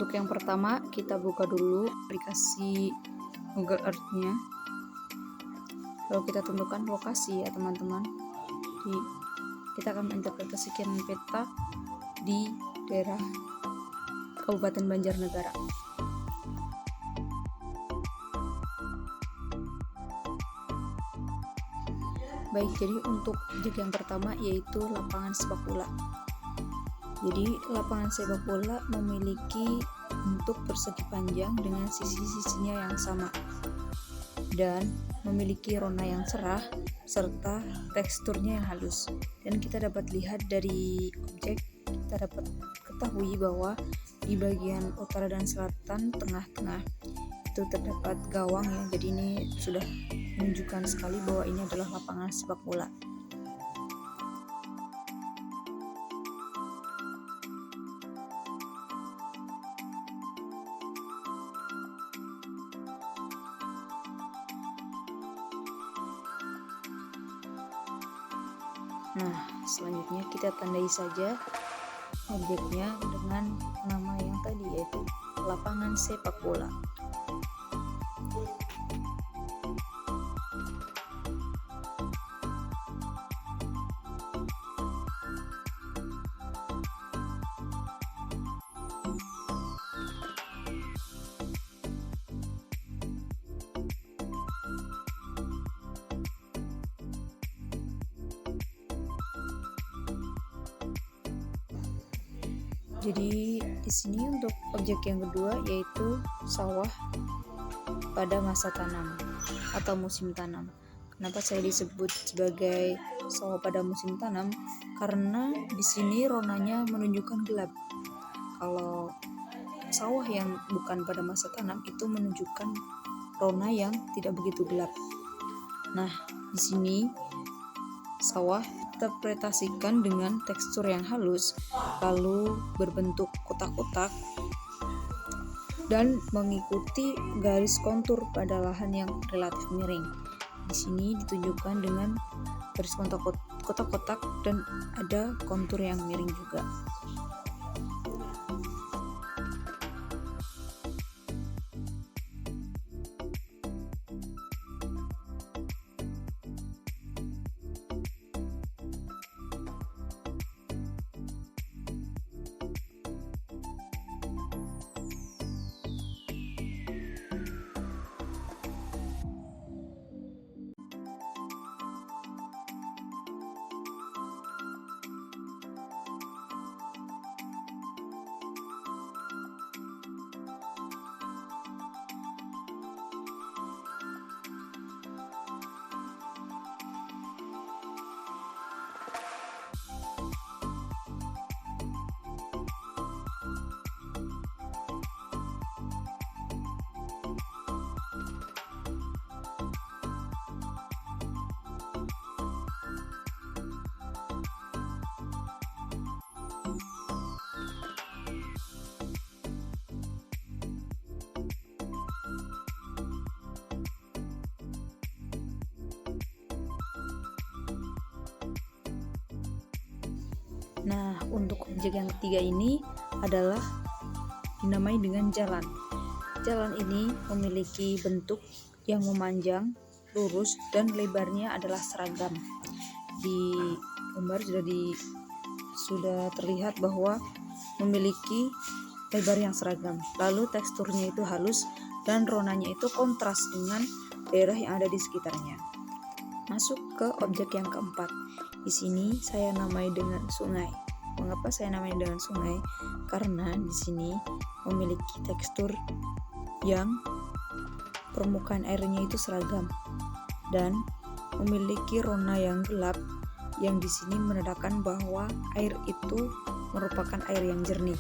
Untuk yang pertama, kita buka dulu aplikasi Google Earth-nya. Lalu kita tentukan lokasi ya teman-teman. Kita akan menginterpretasikan peta di daerah Kabupaten Banjarnegara. Baik, jadi untuk objek yang pertama yaitu lapangan sepak bola. Jadi lapangan sepak bola memiliki bentuk persegi panjang dengan sisi-sisinya yang sama dan memiliki rona yang cerah serta teksturnya yang halus. Dan kita dapat lihat dari objek, kita dapat ketahui bahwa di bagian utara dan selatan tengah-tengah itu terdapat gawang ya. Jadi ini sudah menunjukkan sekali bahwa ini adalah lapangan sepak bola. Nah, selanjutnya kita tandai saja objeknya dengan nama yang tadi, yaitu lapangan sepak bola. Jadi di sini untuk objek yang kedua yaitu sawah pada masa tanam atau musim tanam. Kenapa saya disebut sebagai sawah pada musim tanam? Karena di sini ronanya menunjukkan gelap. Kalau sawah yang bukan pada masa tanam itu menunjukkan rona yang tidak begitu gelap. Nah, di sini sawah interpretasikan dengan tekstur yang halus, lalu berbentuk kotak-kotak dan mengikuti garis kontur pada lahan yang relatif miring. Di sini ditunjukkan dengan garis kotak-kotak dan ada kontur yang miring juga. Nah, untuk objek yang ketiga ini adalah dinamai dengan jalan. Jalan ini memiliki bentuk yang memanjang, lurus, dan lebarnya adalah seragam. Di gambar sudah terlihat bahwa memiliki lebar yang seragam. Lalu teksturnya itu halus dan ronanya itu kontras dengan daerah yang ada di sekitarnya. Masuk ke objek yang keempat. Di sini saya namai dengan sungai. Mengapa saya namai dengan sungai? Karena di sini memiliki tekstur yang permukaan airnya itu seragam dan memiliki rona yang gelap yang di sini menandakan bahwa air itu merupakan air yang jernih.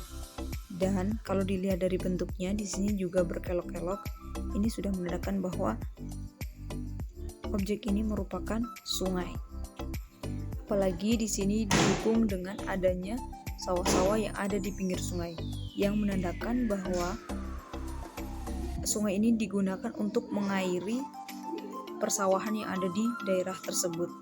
Dan kalau dilihat dari bentuknya di sini juga berkelok-kelok, ini sudah menandakan bahwa objek ini merupakan sungai. Apalagi di sini didukung dengan adanya sawah-sawah yang ada di pinggir sungai, yang menandakan bahwa sungai ini digunakan untuk mengairi persawahan yang ada di daerah tersebut.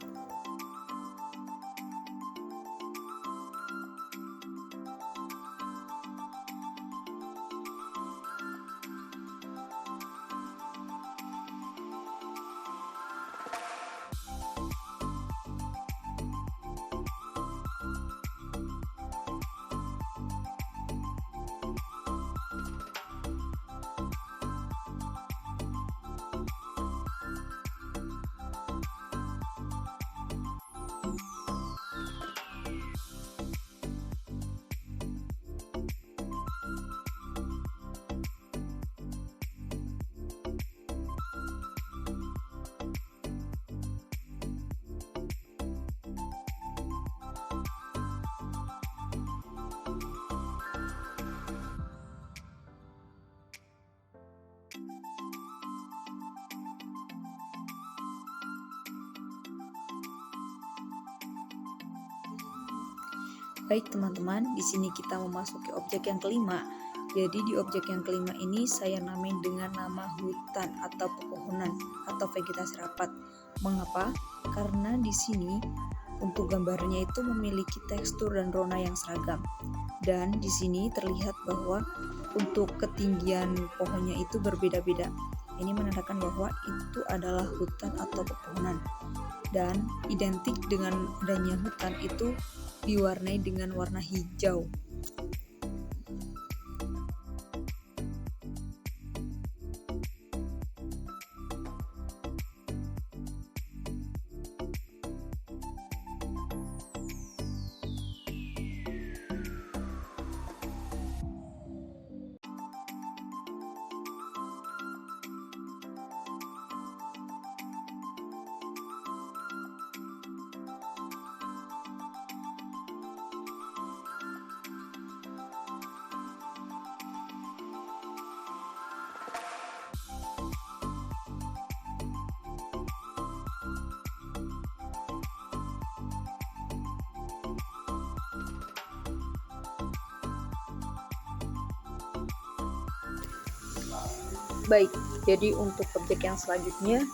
Baik teman-teman, di sini kita memasuki objek yang kelima. Jadi di objek yang kelima ini saya namai dengan nama hutan atau pepohonan atau vegetasi rapat. Mengapa? Karena di sini untuk gambarnya itu memiliki tekstur dan warna yang seragam. Dan di sini terlihat bahwa untuk ketinggian pohonnya itu berbeda-beda. Ini menandakan bahwa itu adalah hutan atau pepohonan. Dan identik dengan adanya hutan itu diwarnai dengan warna hijau. Baik, jadi untuk objek yang selanjutnya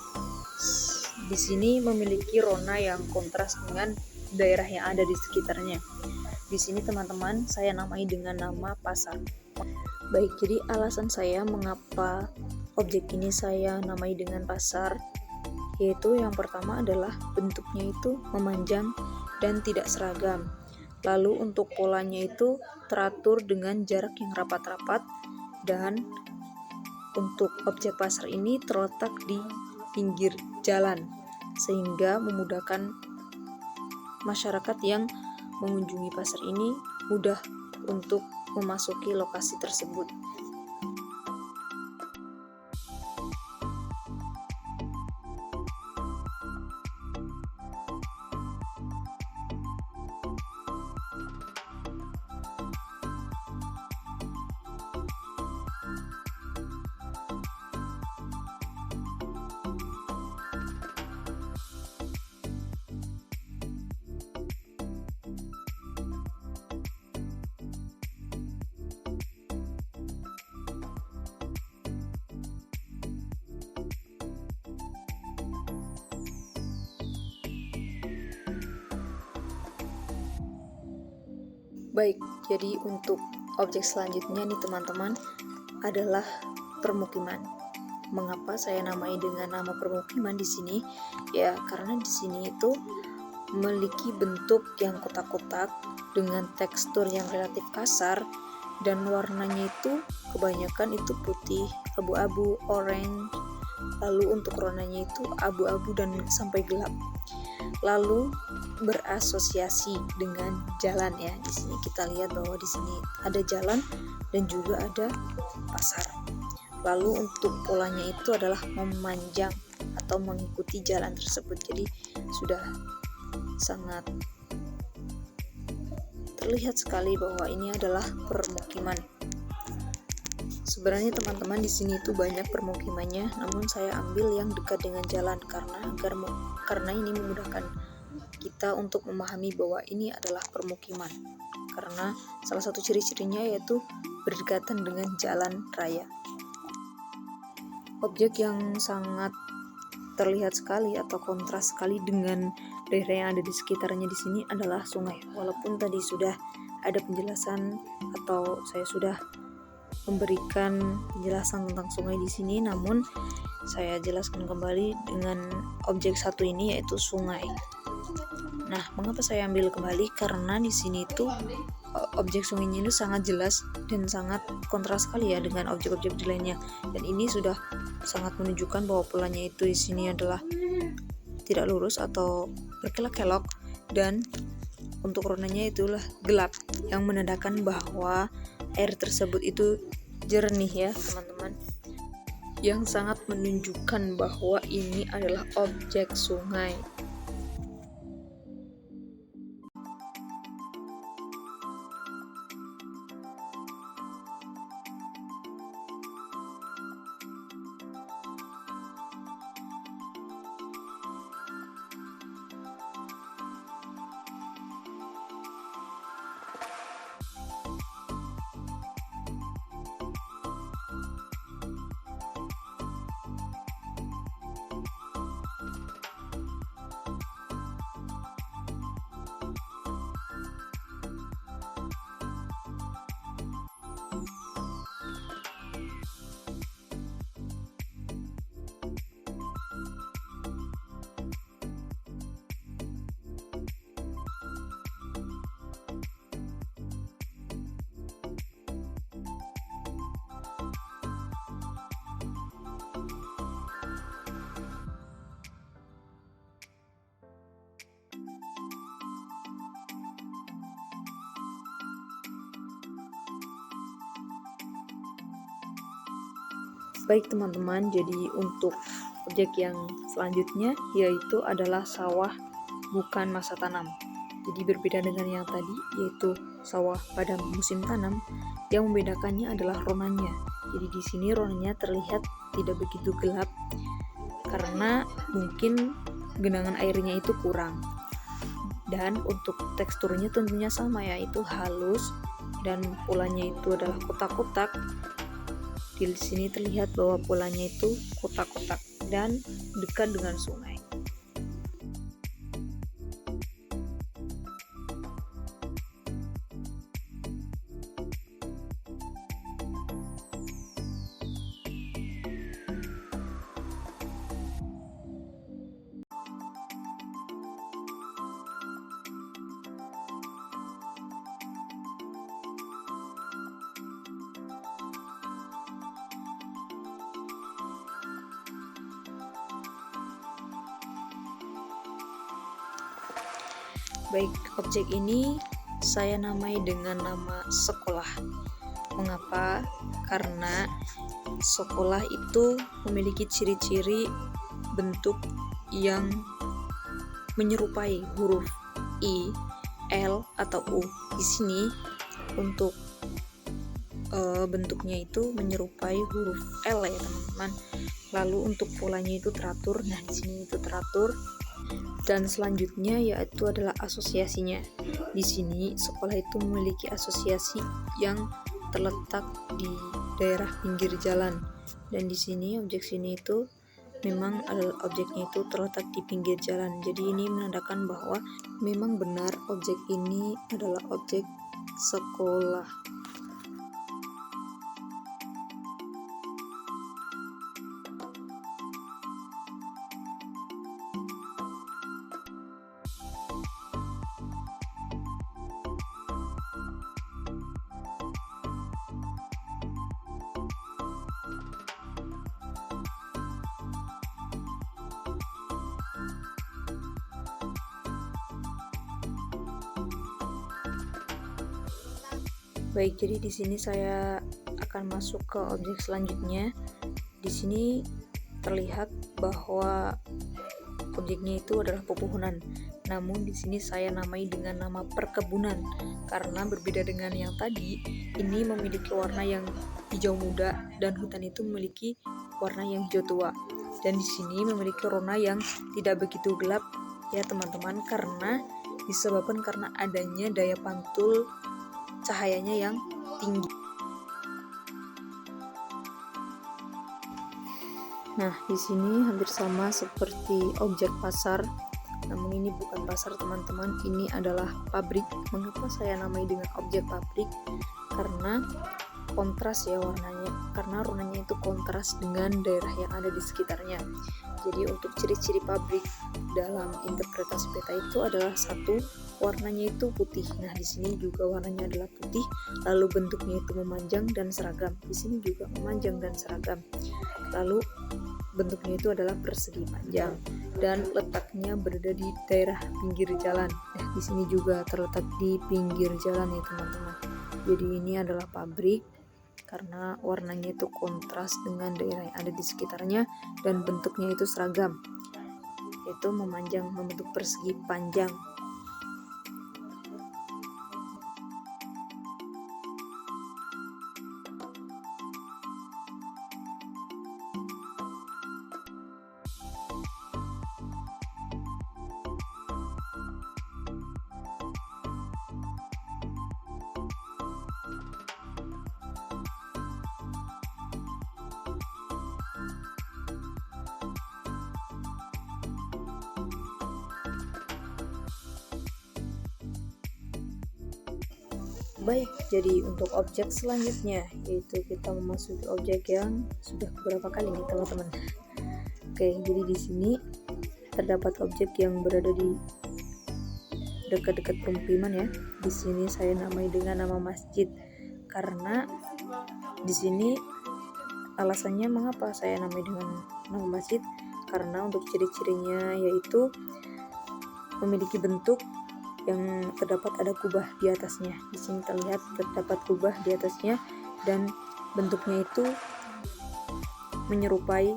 di sini memiliki rona yang kontras dengan daerah yang ada di sekitarnya. Di sini teman-teman saya namai dengan nama pasar. Baik, jadi alasan saya mengapa objek ini saya namai dengan pasar, yaitu yang pertama adalah bentuknya itu memanjang dan tidak seragam. Lalu untuk polanya itu teratur dengan jarak yang rapat-rapat, dan untuk objek pasar ini terletak di pinggir jalan sehingga memudahkan masyarakat yang mengunjungi pasar ini mudah untuk memasuki lokasi tersebut. Baik, jadi untuk objek selanjutnya nih teman-teman adalah permukiman. Mengapa saya namai dengan nama permukiman di sini? Ya, karena di sini itu memiliki bentuk yang kotak-kotak dengan tekstur yang relatif kasar dan warnanya itu kebanyakan itu putih, abu-abu, orange. Lalu untuk warnanya itu abu-abu dan sampai gelap. Lalu berasosiasi dengan jalan ya. Di sini kita lihat bahwa di sini ada jalan dan juga ada pasar. Lalu untuk polanya itu adalah memanjang atau mengikuti jalan tersebut. Jadi sudah sangat terlihat sekali bahwa ini adalah permukiman. Sebenarnya teman-teman di sini itu banyak permukimannya, namun saya ambil yang dekat dengan jalan karena ini memudahkan kita untuk memahami bahwa ini adalah permukiman. Karena salah satu ciri-cirinya yaitu berdekatan dengan jalan raya. Objek yang sangat terlihat sekali atau kontras sekali dengan daerah yang ada di sekitarnya di sini adalah sungai. Walaupun tadi sudah ada penjelasan atau saya sudah memberikan penjelasan tentang sungai di sini, namun saya jelaskan kembali dengan objek satu ini yaitu sungai. Nah, mengapa saya ambil kembali? Karena di sini itu objek sungainya itu sangat jelas dan sangat kontras sekali ya dengan objek-objek lainnya. Dan ini sudah sangat menunjukkan bahwa polanya itu di sini adalah tidak lurus atau berkelok-kelok, dan untuk warnanya itulah gelap yang menandakan bahwa air tersebut itu jernih ya teman-teman, yang sangat menunjukkan bahwa ini adalah objek sungai. Baik teman-teman, jadi untuk objek yang selanjutnya yaitu adalah sawah bukan masa tanam. Jadi berbeda dengan yang tadi, yaitu sawah pada musim tanam. Yang membedakannya adalah ronanya. Jadi di sini ronanya terlihat tidak begitu gelap karena mungkin genangan airnya itu kurang. Dan untuk teksturnya tentunya sama, yaitu halus dan polanya itu adalah kotak-kotak. Di sini terlihat bahwa polanya itu kotak-kotak dan dekat dengan sungai. Baik, objek ini saya namai dengan nama sekolah. Mengapa? Karena sekolah itu memiliki ciri-ciri bentuk yang menyerupai huruf I, L, atau U. Di sini untuk bentuknya itu menyerupai huruf L ya teman-teman. Lalu untuk polanya itu teratur. Nah, di sini itu teratur. Dan selanjutnya yaitu adalah asosiasinya. Di sini sekolah itu memiliki asosiasi yang terletak di daerah pinggir jalan. Dan di sini objek sini itu memang objeknya itu terletak di pinggir jalan. Jadi ini menandakan bahwa memang benar objek ini adalah objek sekolah. Baik, jadi di sini saya akan masuk ke objek selanjutnya. Di sini terlihat bahwa objeknya itu adalah pepohonan. Namun di sini saya namai dengan nama perkebunan karena berbeda dengan yang tadi, ini memiliki warna yang hijau muda dan hutan itu memiliki warna yang hijau tua. Dan di sini memiliki warna yang tidak begitu gelap ya teman-teman, karena disebabkan karena adanya daya pantul cahayanya yang tinggi. Nah, di sini hampir sama seperti objek pasar. Namun ini bukan pasar teman-teman, ini adalah pabrik. Mengapa saya namai dengan objek pabrik? Karena kontras ya warnanya, karena warnanya itu kontras dengan daerah yang ada di sekitarnya. Jadi untuk ciri-ciri pabrik dalam interpretasi peta itu adalah satu, warnanya itu putih. Nah, di sini juga warnanya adalah putih, lalu bentuknya itu memanjang dan seragam. Di sini juga memanjang dan seragam. Lalu bentuknya itu adalah persegi panjang dan letaknya berada di daerah pinggir jalan. Nah, di sini juga terletak di pinggir jalan ya teman-teman. Jadi ini adalah pabrik karena warnanya itu kontras dengan daerah yang ada di sekitarnya dan bentuknya itu seragam, yaitu memanjang, membentuk persegi panjang. Baik, jadi untuk objek selanjutnya yaitu kita memasuki objek yang sudah beberapa kali nih teman-teman. Oke, jadi di sini terdapat objek yang berada di dekat-dekat pemukiman ya. Di sini saya namai dengan nama masjid karena di sini alasannya mengapa saya namai dengan nama masjid, karena untuk ciri-cirinya yaitu memiliki bentuk yang terdapat ada kubah di atasnya. Di sini terlihat terdapat kubah di atasnya dan bentuknya itu menyerupai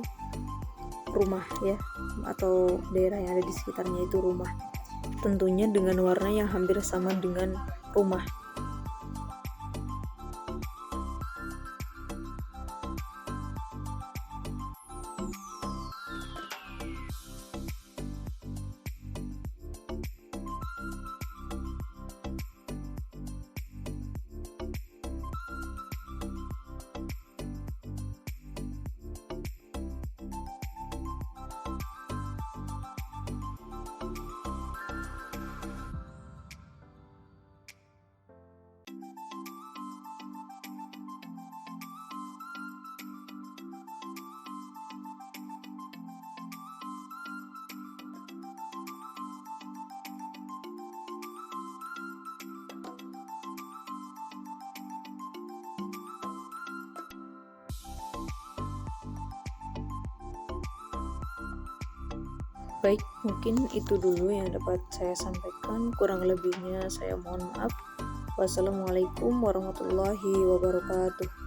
rumah ya, atau daerah yang ada di sekitarnya itu rumah. Tentunya dengan warna yang hampir sama dengan rumah. Baik, mungkin itu dulu yang dapat saya sampaikan. Kurang lebihnya saya mohon maaf. Wassalamualaikum warahmatullahi wabarakatuh.